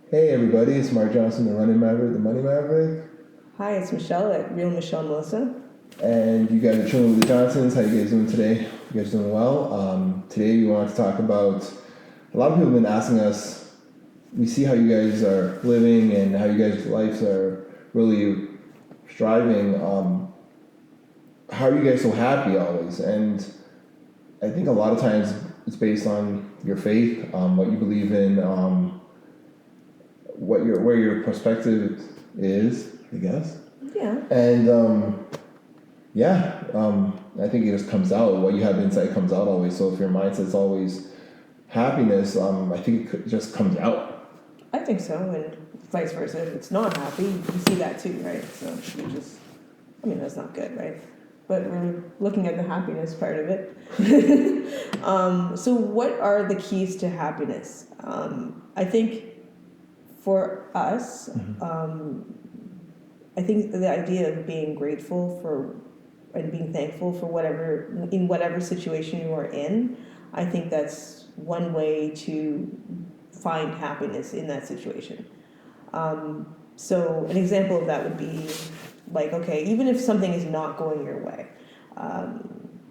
Hey everybody, it's Mark Johnson, the running maverick, the money maverick, Hi, it's Michelle at Real Michelle Melissa. and you guys are chilling with the Johnsons. How you guys doing today? You guys doing well? Today we want to talk about. A lot of people have been asking us. We see how you guys are living and how you guys' lives are really striving. How are you guys so happy always? And I think a lot of times it's based on your faith, what you believe in, where your perspective is, I guess. Yeah. And I think it just comes out. What you have inside comes out always. So if your mindset's always happiness, I think it just comes out. I think so, and vice versa. If it's not happy, you see that too, right? So that's not good, right? But we're looking at the happiness part of it. So what are the keys to happiness? I think for us, I think the idea of being grateful for and being thankful for whatever situation you are in, I think that's one way to find happiness in that situation. So an example of that would be like, okay, even if something is not going your way,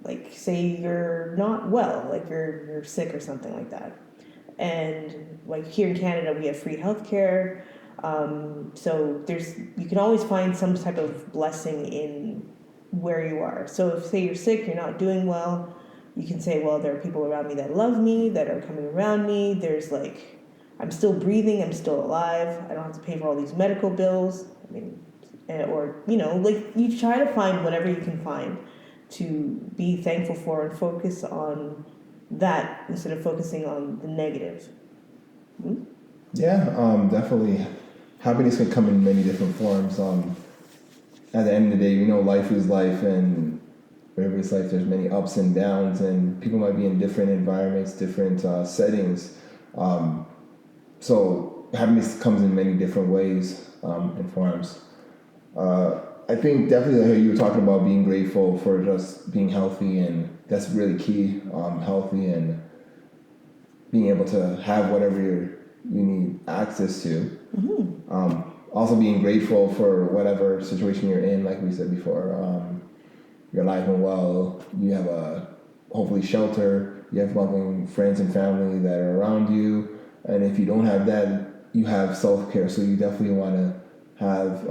like say you're not well, like you're sick or something like that, and like here in Canada we have free healthcare. So you can always find some type of blessing in where you are. So if say you're sick, you're not doing well, you can say, well, there are people around me that love me, that are coming around me. There's like, I'm still breathing, I'm still alive. I don't have to pay for all these medical bills. I mean, or like you try to find whatever you can find to be thankful for and focus on that instead of focusing on the negative. Hmm? Yeah, definitely. Happiness can come in many different forms. At the end of the day, we know life is life, and wherever it's life, there's many ups and downs, and people might be in different environments, different settings. So happiness comes in many different ways and forms. I think definitely like you were talking about being grateful for just being healthy, and that's really key. Healthy and being able to have whatever you need access to. Also being grateful for whatever situation you're in, like we said before. You're alive and well. You have a hopefully shelter. You have loving friends and family that are around you. And if you don't have that, you have self-care. So you definitely want to have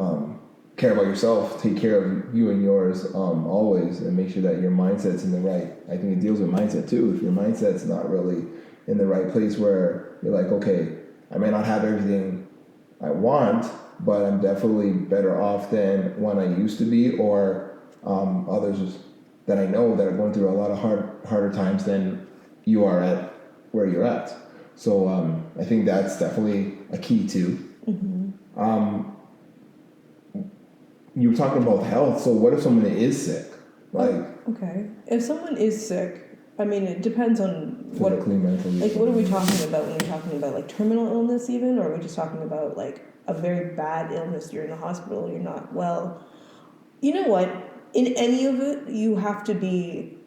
care about yourself, take care of you and yours always, and make sure that your mindset's in the right. I think it deals with mindset too. If your mindset's not really in the right place, where you're like, okay, I may not have everything I want, but I'm definitely better off than when I used to be, or others that I know that are going through a lot of harder times than you are at where you're at. So I think that's definitely a key too. You were talking about health. So what if someone is sick? Okay. If someone is sick, I mean, it depends on physically, mentally. Like, what are we talking about when we're talking about like terminal illness, even, or are we just talking about like a very bad illness? You're in the hospital, you're not well. You know what? In any of it, you have to be.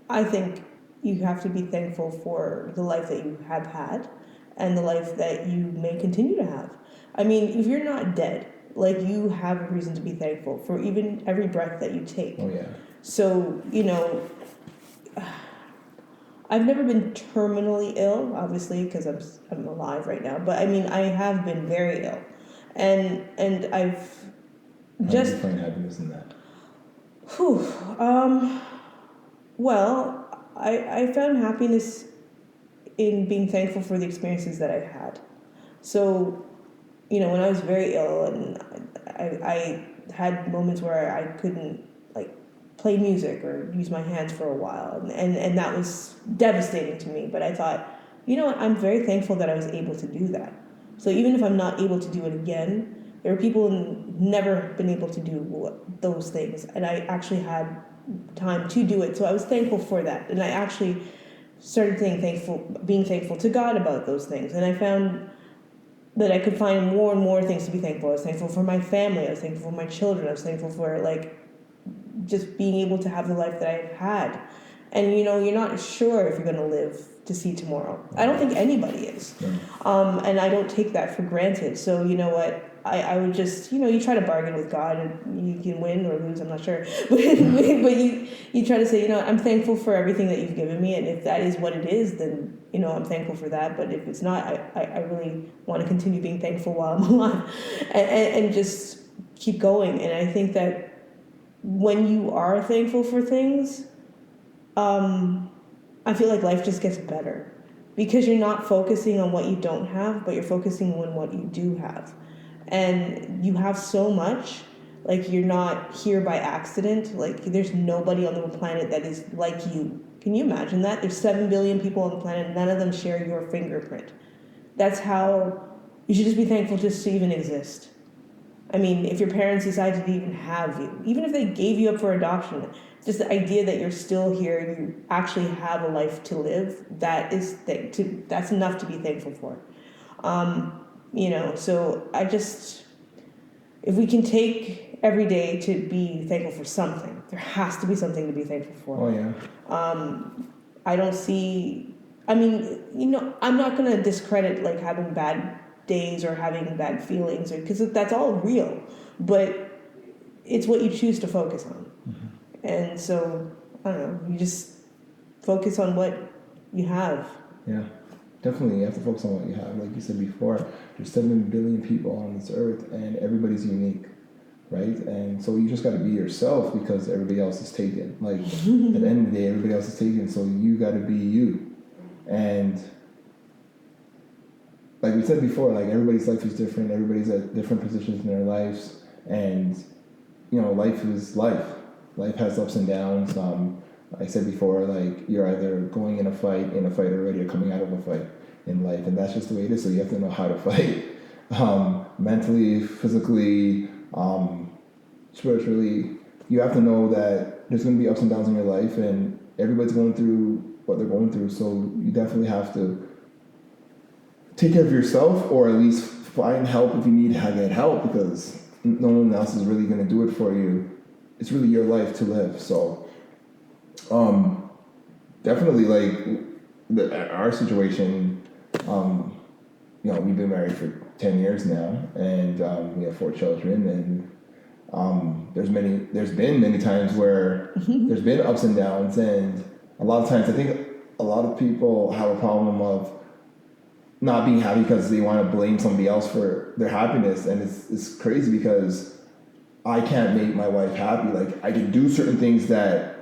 I think you have to be thankful for the life that you have had, and the life that you may continue to have. I mean, if you're not dead, like you have a reason to be thankful for even every breath that you take. Oh yeah. So I've never been terminally ill, obviously, because I'm alive right now. But I mean, I have been very ill, and I've just. How do you find happiness in that? Well, I found happiness in being thankful for the experiences that I've had. So, when I was very ill and I had moments where I couldn't like play music or use my hands for a while, and that was devastating to me. But I thought, what, I'm very thankful that I was able to do that. So even if I'm not able to do it again, there are people who never been able to do those things, and I actually had time to do it. So I was thankful for that, and I actually started being thankful to God about those things, and I found that I could find more and more things to be thankful. I was thankful for my family. I was thankful for my children. I was thankful for just being able to have the life that I've had. And you're not sure if you're going to live to see tomorrow. I don't think anybody is. And I don't take that for granted. So you know what? I would just, you try to bargain with God, and you can win or lose, I'm not sure. But you try to say, I'm thankful for everything that you've given me, and if that is what it is, then, I'm thankful for that. But if it's not, I really want to continue being thankful while I'm alive, and just keep going. And I think that when you are thankful for things, I feel like life just gets better, because you're not focusing on what you don't have, but you're focusing on what you do have. And you have so much, like you're not here by accident. Like there's nobody on the planet that is like you. Can you imagine that? There's 7 billion people on the planet, none of them share your fingerprint. That's how you should just be thankful just to even exist. I mean, if your parents decided to even have you, even if they gave you up for adoption, just the idea that you're still here and you actually have a life to live, that's enough to be thankful for. So if we can take every day to be thankful for something, there has to be something to be thankful for. Oh, yeah. I don't see, I'm not going to discredit like having bad days or having bad feelings, because that's all real, but it's what you choose to focus on. Mm-hmm. And so, I don't know, you just focus on what you have. Yeah. Definitely, you have to focus on what you have. Like you said before, there's 7 billion people on this earth, and everybody's unique, right? And so you just got to be yourself, because everybody else is taken. Like, at the end of the day, everybody else is taken, so you got to be you. And like we said before, like everybody's life is different. Everybody's at different positions in their lives, and life is life. Life has ups and downs. I said before, like you're either going in a fight already, or coming out of a fight in life, and that's just the way it is. So you have to know how to fight, mentally, physically, spiritually. You have to know that there's going to be ups and downs in your life, and everybody's going through what they're going through. So you definitely have to take care of yourself, or at least find help if you need to get help, because no one else is really going to do it for you. It's really your life to live. So definitely, like our situation, we've been married for 10 years now, and we have 4 children, and there's been many times where there's been ups and downs, and a lot of times I think a lot of people have a problem of not being happy because they want to blame somebody else for their happiness, and it's crazy, because I can't make my wife happy. Like, I can do certain things that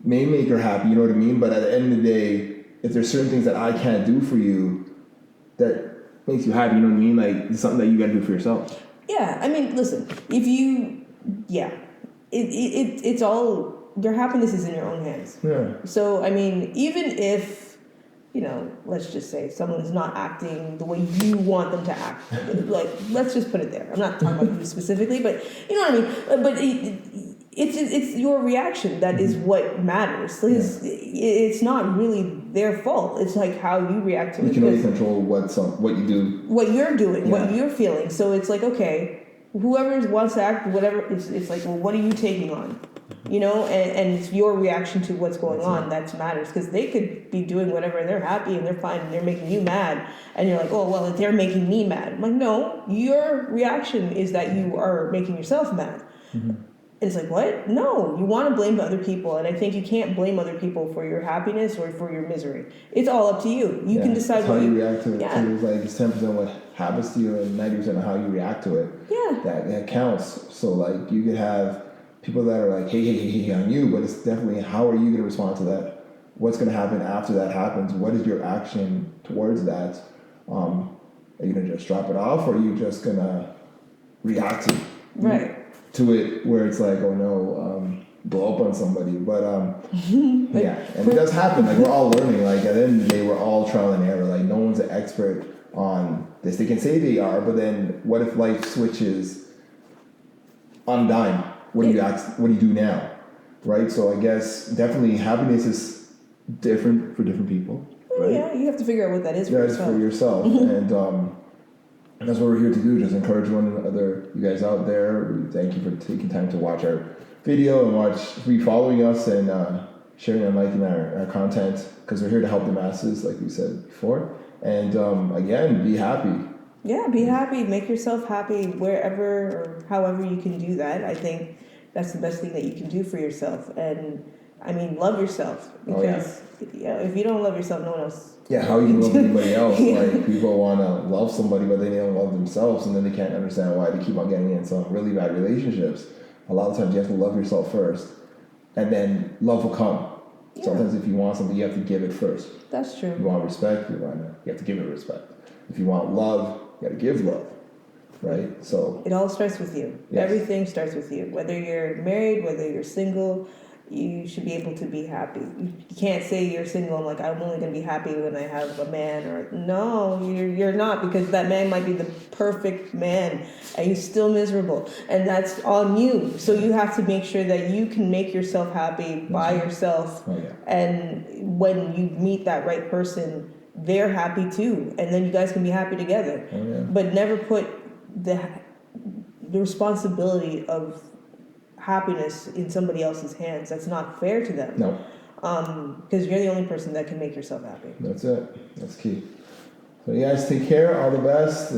may make her happy, you know what I mean? But at the end of the day, if there's certain things that I can't do for you that makes you happy, you know what I mean? Like, it's something that you got to do for yourself. Yeah, I mean, listen, it's all, your happiness is in your own hands. Yeah. So, I mean, even if, let's just say someone is not acting the way you want them to act, like, let's just put it there. I'm not talking about you specifically, but you know what I mean? But it's your reaction that is what matters. It's not really their fault. It's like how you react to it. You can only control what you do. What you're doing, what you're feeling. So it's like, okay, whoever wants to act, whatever, it's like, well, what are you taking on? And it's your reaction to what's going on that matters, because they could be doing whatever and they're happy and they're fine and they're making you mad, and you're like, oh, well, they're making me mad. I'm like, no, your reaction is that you are making yourself mad. Mm-hmm. It's like, what? No, you want to blame other people, and I think you can't blame other people for your happiness or for your misery. It's all up to you. You can decide how you react to it. Yeah. Too. Like, it's 10% what happens to you and 90% of how you react to it. Yeah. That counts. So, like, you could have people that are like, hey on you, but it's definitely, how are you going to respond to that? What's going to happen after that happens? What is your action towards that? Are you going to just drop it off, or are you just going to react to it where it's like, oh no, blow up on somebody? But yeah, and it does happen. Like, we're all learning. Like, at the end of the day, we're all trial and error. Like, no one's an expert on this. They can say they are, but then what if life switches on a dime? What do you do now? Right? So I guess definitely happiness is different for different people. Right? Yeah, you have to figure out what that is for yourself. For yourself. And that's what we're here to do, just encourage one another. You guys out there, we thank you for taking time to watch our video and be following us, and sharing and liking our content, because we're here to help the masses, like we said before. And again, be happy. Yeah, be happy. Make yourself happy wherever or however you can do that. I think that's the best thing that you can do for yourself. And I mean, love yourself, because if you don't love yourself, no one else. Yeah, how you can love anybody else? Yeah. Like, people want to love somebody, but they don't love themselves, and then they can't understand why they keep on getting in some really bad relationships. A lot of times, you have to love yourself first, and then love will come. Yeah. Sometimes, if you want something, you have to give it first. That's true. If you want respect, you have to give it respect. If you want love, you got to give love, right? So it all starts with you. Yes. Everything starts with you. Whether you're married, whether you're single, you should be able to be happy. You can't say you're single and like, I'm only going to be happy when I have a man. Or no, you're not, because that man might be the perfect man and he's still miserable, and that's on you. So you have to make sure that you can make yourself happy by yourself. Oh, yeah. And when you meet that right person, they're happy too, and then you guys can be happy together. Oh, yeah. But never put the responsibility of happiness in somebody else's hands. That's not fair to them. No. Because you're the only person that can make yourself happy. That's it. That's key. So you guys take care. All the best.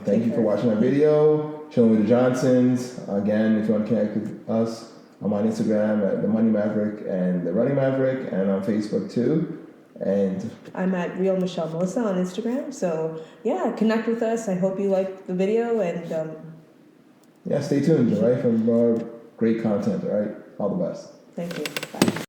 Thank you for watching our video. Chilling with the Johnsons. Again, if you want to connect with us, I'm on Instagram at the Money Maverick and the Running Maverick, and on Facebook too. And I'm at Real Michelle Melissa on Instagram. So yeah, connect with us. I hope you liked the video, and yeah, stay tuned, all right, for more great content, all right? All the best. thank you. Bye.